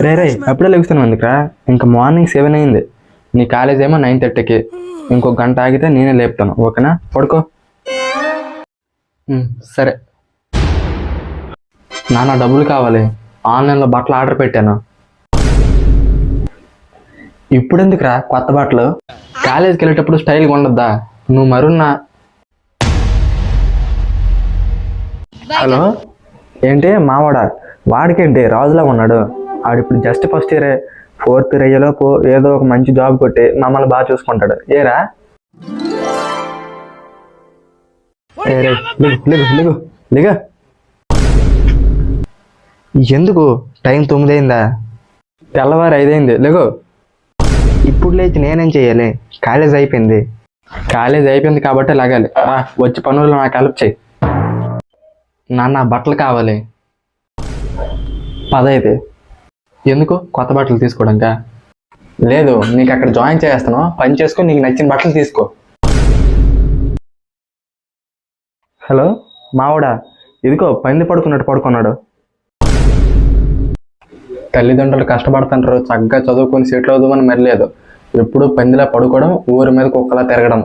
రే రే అప్పుడే లెగుస్తున్నావు ఎందుకురా? ఇంకా మార్నింగ్ 7 అయింది. నీ కాలేజ్ ఏమో 9:30కి. ఇంకో గంట ఆగితే నేనే లేపుతాను, ఓకేనా? పడుకో. సరే. నాన్న డబ్బులు కావాలి, ఆన్లైన్లో బట్టలు ఆర్డర్ పెట్టాను. ఇప్పుడు ఎందుకురా కొత్త బట్టలు? కాలేజ్కి వెళ్ళేటప్పుడు స్టైల్గా ఉండద్దా? నువ్వు మరున్నా. హలో, ఏంటి మావాడా? వాడికేంటి రాజులా ఉన్నాడు? ఆడిప్పుడు జస్ట్ ఫస్ట్ ఇయరే. 4th ఇయర్ అయ్యేలోపు ఏదో ఒక మంచి జాబ్ కొట్టి మమ్మల్ని బాగా చూసుకుంటాడు. ఏరా లేగా. ఎందుకు? టైం 9 అయిందా? తెల్లవారు 5 అయింది. లేగో. ఇప్పుడు లేచి నేనేం చెయ్యాలి? కాలేజ్ అయిపోయింది. కాలేజ్ అయిపోయింది కాబట్టి లాగాలి. వచ్చి పనుల్లో నాకు హెల్ప్ చేయి. నాన్న బట్టలు కావాలి. 10 అయితే. ఎందుకు? కొత్త బట్టలు తీసుకోవడానికా? లేదు, నీకు అక్కడ జాయిన్ చేస్తాను, పని చేసుకొని నీకు నచ్చిన బట్టలు తీసుకో. హలో మావాడా, ఇదిగో పంది పడుకున్నట్టు పడుకున్నాడు. తల్లిదండ్రులు కష్టపడుతుంటారు, చక్కగా చదువుకొని సెటిల్ అవుదామని మరి లేదు. ఎప్పుడు పందిలా పడుకోవడం, ఊరి మీద కుక్కలా తిరగడం.